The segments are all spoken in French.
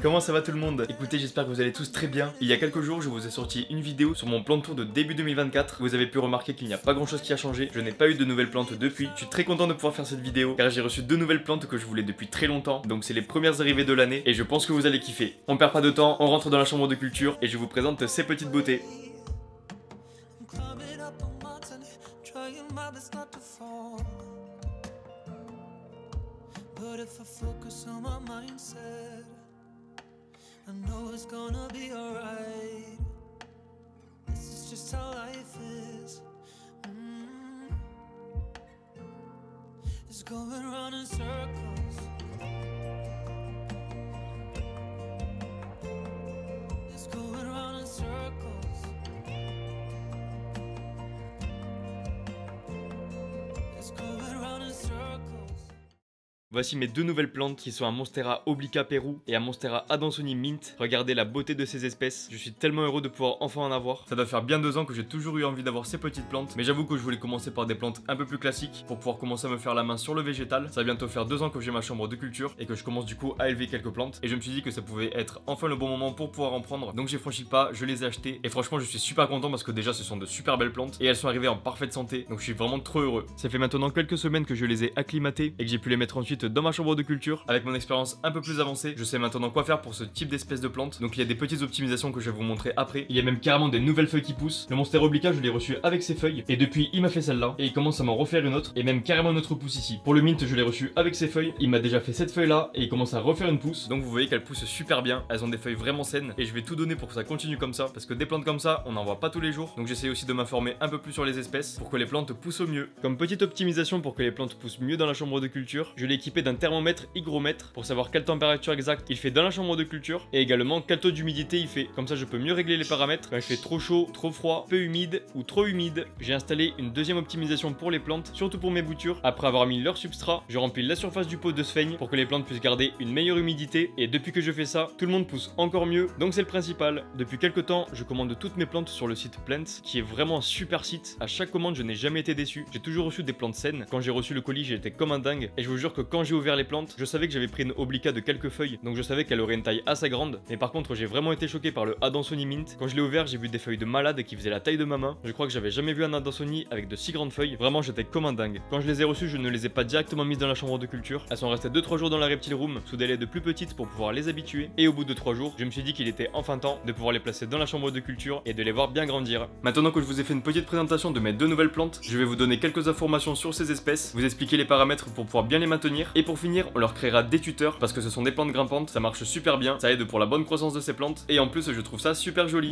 Comment ça va tout le monde? Écoutez, j'espère que vous allez tous très bien. Il y a quelques jours, je vous ai sorti une vidéo sur mon plan de tour de début 2024. Vous avez pu remarquer qu'il n'y a pas grand chose qui a changé. Je n'ai pas eu de nouvelles plantes depuis. Je suis très content de pouvoir faire cette vidéo car j'ai reçu 2 nouvelles plantes que je voulais depuis très longtemps. Donc c'est les premières arrivées de l'année et je pense que vous allez kiffer. On perd pas de temps, on rentre dans la chambre de culture et je vous présente ces petites beautés. But if I focus on my mindset, I know it's gonna be alright. This is just how life is. It's going round in circles. It's going round in circles. It's going round in circles. Voici mes 2 nouvelles plantes qui sont un Monstera obliqua Peru et un Monstera adansonii mint. Regardez la beauté de ces espèces, je suis tellement heureux de pouvoir enfin en avoir. Ça doit faire bien 2 ans que j'ai toujours eu envie d'avoir ces petites plantes, mais j'avoue que je voulais commencer par des plantes un peu plus classiques pour pouvoir commencer à me faire la main sur le végétal. Ça va bientôt faire 2 ans que j'ai ma chambre de culture et que je commence du coup à élever quelques plantes et je me suis dit que ça pouvait être enfin le bon moment pour pouvoir en prendre. Donc j'ai franchi le pas, je les ai achetées et franchement je suis super content parce que déjà ce sont de super belles plantes et elles sont arrivées en parfaite santé, donc je suis vraiment trop heureux. Ça fait maintenant quelques semaines que je les ai acclimatées et que j'ai pu les mettre ensuite dans ma chambre de culture. Avec mon expérience un peu plus avancée, je sais maintenant quoi faire pour ce type d'espèce de plante. Donc il y a des petites optimisations que je vais vous montrer après. Il y a même carrément des nouvelles feuilles qui poussent. Le Monstera obliqua, je l'ai reçu avec ses feuilles et depuis il m'a fait celle-là et il commence à m'en refaire une autre et même carrément une autre pousse ici. Pour le mint, je l'ai reçu avec ses feuilles. Il m'a déjà fait cette feuille là et il commence à refaire une pousse. Donc vous voyez qu'elles poussent super bien. Elles ont des feuilles vraiment saines et je vais tout donner pour que ça continue comme ça parce que des plantes comme ça, on n'en voit pas tous les jours. Donc j'essaie aussi de m'informer un peu plus sur les espèces pour que les plantes poussent au mieux. Comme petite optimisation pour que les plantes poussent mieux dans la chambre de culture, je l'ai équipé d'un thermomètre hygromètre pour savoir quelle température exacte il fait dans la chambre de culture et également quel taux d'humidité il fait. Comme ça je peux mieux régler les paramètres quand il fait trop chaud, trop froid, peu humide ou trop humide. J'ai installé une deuxième optimisation pour les plantes, surtout pour mes boutures. Après avoir mis leur substrat, je remplis la surface du pot de sphaigne pour que les plantes puissent garder une meilleure humidité et depuis que je fais ça, tout le monde pousse encore mieux, donc c'est le principal. Depuis quelques temps, je commande toutes mes plantes sur le site Plants qui est vraiment un super site. À chaque commande, je n'ai jamais été déçu. J'ai toujours reçu des plantes saines. Quand j'ai reçu le colis, j'ai été comme un dingue et je vous jure que quand j'ai ouvert les plantes, je savais que j'avais pris une obliqua de quelques feuilles, donc je savais qu'elle aurait une taille assez grande. Mais par contre, j'ai vraiment été choqué par le adansonii mint. Quand je l'ai ouvert, j'ai vu des feuilles de malade qui faisaient la taille de ma main. Je crois que j'avais jamais vu un adansonii avec de si grandes feuilles. Vraiment, j'étais comme un dingue. Quand je les ai reçues, je ne les ai pas directement mises dans la chambre de culture. Elles sont restées 2-3 jours dans la reptile room sous des laits de plus petites pour pouvoir les habituer. Et au bout de 3 jours, je me suis dit qu'il était enfin temps de pouvoir les placer dans la chambre de culture et de les voir bien grandir. Maintenant que je vous ai fait une petite présentation de mes 2 nouvelles plantes, je vais vous donner quelques informations sur ces espèces, vous expliquer les paramètres pour pouvoir bien les maintenir et pour finir, on leur créera des tuteurs parce que ce sont des plantes grimpantes, ça marche super bien, ça aide pour la bonne croissance de ces plantes et en plus je trouve ça super joli.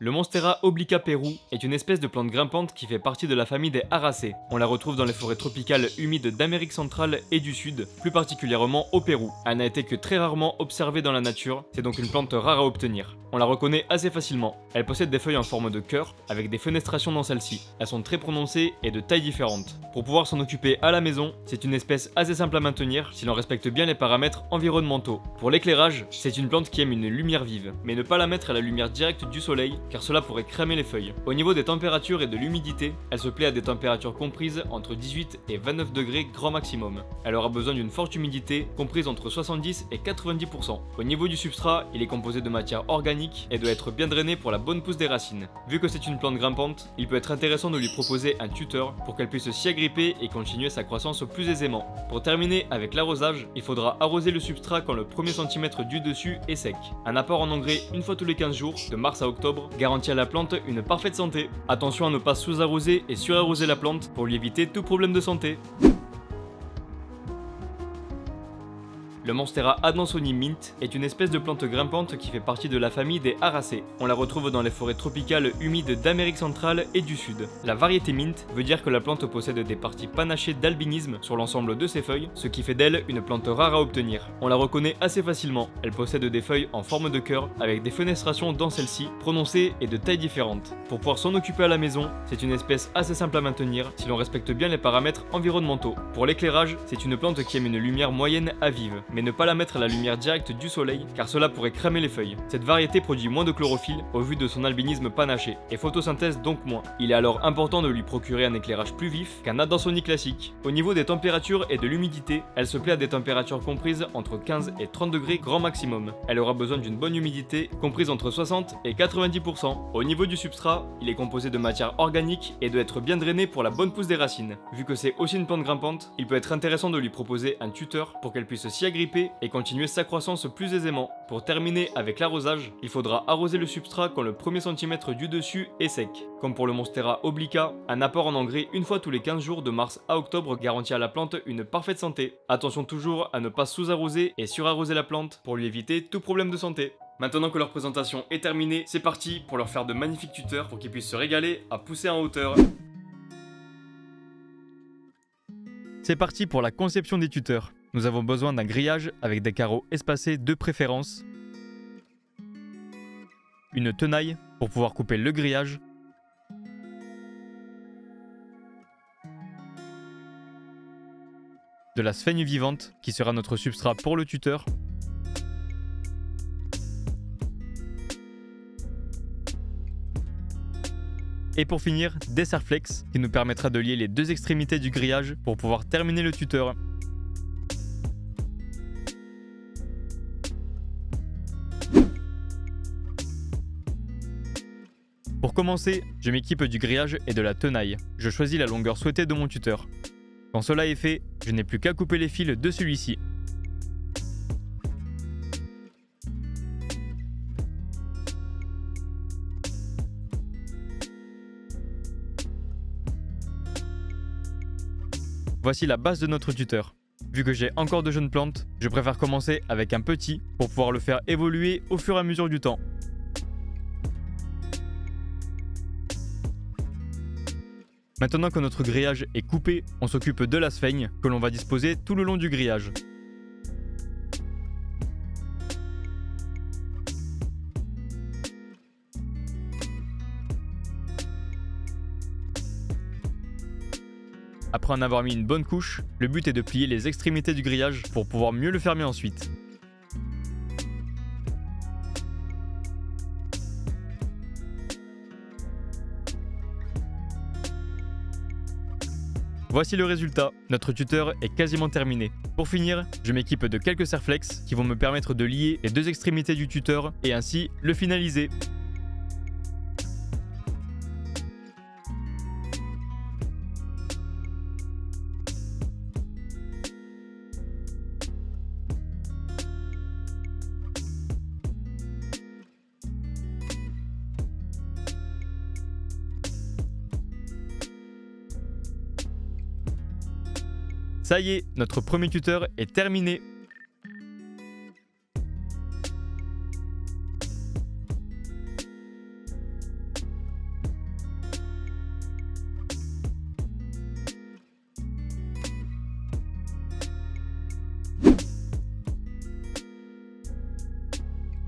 Le Monstera obliqua Peru est une espèce de plante grimpante qui fait partie de la famille des Aracées. On la retrouve dans les forêts tropicales humides d'Amérique centrale et du Sud, plus particulièrement au Pérou. Elle n'a été que très rarement observée dans la nature, c'est donc une plante rare à obtenir. On la reconnaît assez facilement. Elle possède des feuilles en forme de cœur, avec des fenestrations dans celle-ci. Elles sont très prononcées et de tailles différentes. Pour pouvoir s'en occuper à la maison, c'est une espèce assez simple à maintenir si l'on respecte bien les paramètres environnementaux. Pour l'éclairage, c'est une plante qui aime une lumière vive, mais ne pas la mettre à la lumière directe du soleil, car cela pourrait cramer les feuilles. Au niveau des températures et de l'humidité, elle se plaît à des températures comprises entre 18 et 29 degrés grand maximum. Elle aura besoin d'une forte humidité comprise entre 70 et 90%. Au niveau du substrat, il est composé de matière organique et doit être bien drainé pour la bonne pousse des racines. Vu que c'est une plante grimpante, il peut être intéressant de lui proposer un tuteur pour qu'elle puisse s'y agripper et continuer sa croissance plus aisément. Pour terminer avec l'arrosage, il faudra arroser le substrat quand le premier centimètre du dessus est sec. Un apport en engrais une fois tous les 15 jours, de mars à octobre, garantit à la plante une parfaite santé. Attention à ne pas sous-arroser et surarroser la plante pour lui éviter tout problème de santé. Le Monstera adansonii mint est une espèce de plante grimpante qui fait partie de la famille des Aracées. On la retrouve dans les forêts tropicales humides d'Amérique centrale et du Sud. La variété mint veut dire que la plante possède des parties panachées d'albinisme sur l'ensemble de ses feuilles, ce qui fait d'elle une plante rare à obtenir. On la reconnaît assez facilement. Elle possède des feuilles en forme de cœur avec des fenestrations dans celle-ci, prononcées et de tailles différentes. Pour pouvoir s'en occuper à la maison, c'est une espèce assez simple à maintenir si l'on respecte bien les paramètres environnementaux. Pour l'éclairage, c'est une plante qui aime une lumière moyenne à vive, mais ne pas la mettre à la lumière directe du soleil car cela pourrait cramer les feuilles. Cette variété produit moins de chlorophylle au vu de son albinisme panaché et photosynthèse donc moins. Il est alors important de lui procurer un éclairage plus vif qu'un Adansonii classique. Au niveau des températures et de l'humidité, elle se plaît à des températures comprises entre 15 et 30 degrés grand maximum. Elle aura besoin d'une bonne humidité comprise entre 60 et 90%. Au niveau du substrat, il est composé de matière organique et doit être bien drainé pour la bonne pousse des racines. Vu que c'est aussi une plante grimpante, il peut être intéressant de lui proposer un tuteur pour qu'elle puisse s'y agripper et continuer sa croissance plus aisément. Pour terminer avec l'arrosage, il faudra arroser le substrat quand le premier centimètre du dessus est sec. Comme pour le Monstera obliqua, un apport en engrais une fois tous les 15 jours de mars à octobre garantit à la plante une parfaite santé. Attention toujours à ne pas sous-arroser et surarroser la plante pour lui éviter tout problème de santé. Maintenant que leur présentation est terminée, c'est parti pour leur faire de magnifiques tuteurs pour qu'ils puissent se régaler à pousser en hauteur. C'est parti pour la conception des tuteurs. Nous avons besoin d'un grillage avec des carreaux espacés de préférence, une tenaille pour pouvoir couper le grillage, de la sphaigne vivante qui sera notre substrat pour le tuteur, et pour finir, des serre-flex qui nous permettra de lier les deux extrémités du grillage pour pouvoir terminer le tuteur. Pour commencer, je m'équipe du grillage et de la tenaille. Je choisis la longueur souhaitée de mon tuteur. Quand cela est fait, je n'ai plus qu'à couper les fils de celui-ci. Voici la base de notre tuteur. Vu que j'ai encore de jeunes plantes, je préfère commencer avec un petit pour pouvoir le faire évoluer au fur et à mesure du temps. Maintenant que notre grillage est coupé, on s'occupe de la sphaigne que l'on va disposer tout le long du grillage. Après en avoir mis une bonne couche, le but est de plier les extrémités du grillage pour pouvoir mieux le fermer ensuite. Voici le résultat, notre tuteur est quasiment terminé. Pour finir, je m'équipe de quelques serre-flex qui vont me permettre de lier les deux extrémités du tuteur et ainsi le finaliser. Ça y est, notre premier tuteur est terminé.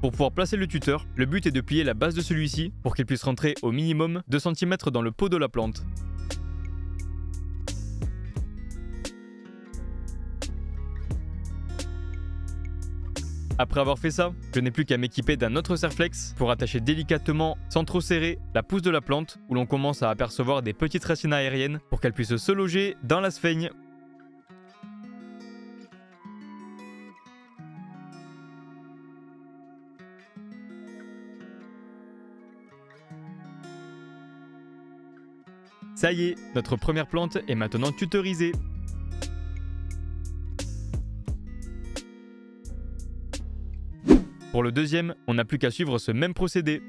Pour pouvoir placer le tuteur, le but est de plier la base de celui-ci pour qu'il puisse rentrer au minimum 2 cm dans le pot de la plante. Après avoir fait ça, je n'ai plus qu'à m'équiper d'un autre serre-flex pour attacher délicatement, sans trop serrer, la pousse de la plante où l'on commence à apercevoir des petites racines aériennes pour qu'elles puissent se loger dans la sphaigne. Ça y est, notre première plante est maintenant tutorisée. Pour le deuxième, on n'a plus qu'à suivre ce même procédé.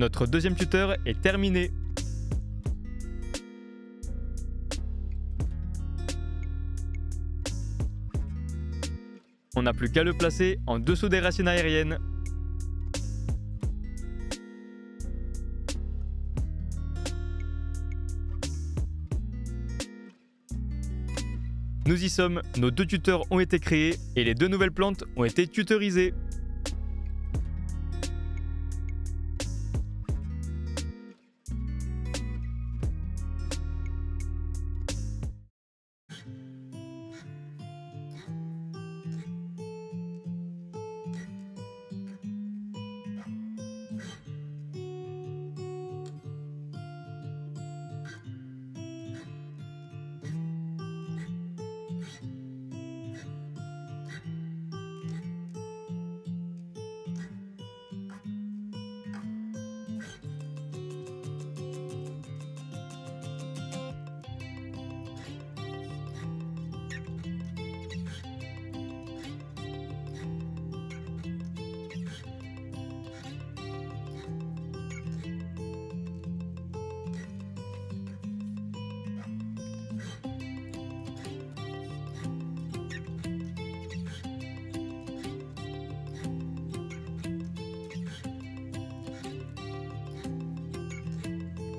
Notre deuxième tuteur est terminé. On n'a plus qu'à le placer en dessous des racines aériennes. Nous y sommes, nos deux tuteurs ont été créés et les deux nouvelles plantes ont été tutorisées.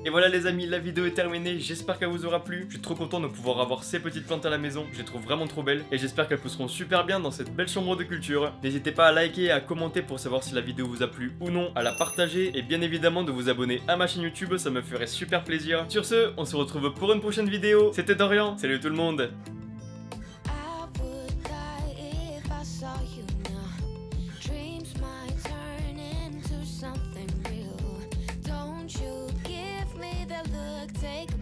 Et voilà les amis, la vidéo est terminée, j'espère qu'elle vous aura plu. Je suis trop content de pouvoir avoir ces petites plantes à la maison, je les trouve vraiment trop belles. Et j'espère qu'elles pousseront super bien dans cette belle chambre de culture. N'hésitez pas à liker et à commenter pour savoir si la vidéo vous a plu ou non, à la partager et bien évidemment de vous abonner à ma chaîne YouTube, ça me ferait super plaisir. Sur ce, on se retrouve pour une prochaine vidéo. C'était Dorian, salut tout le monde. Take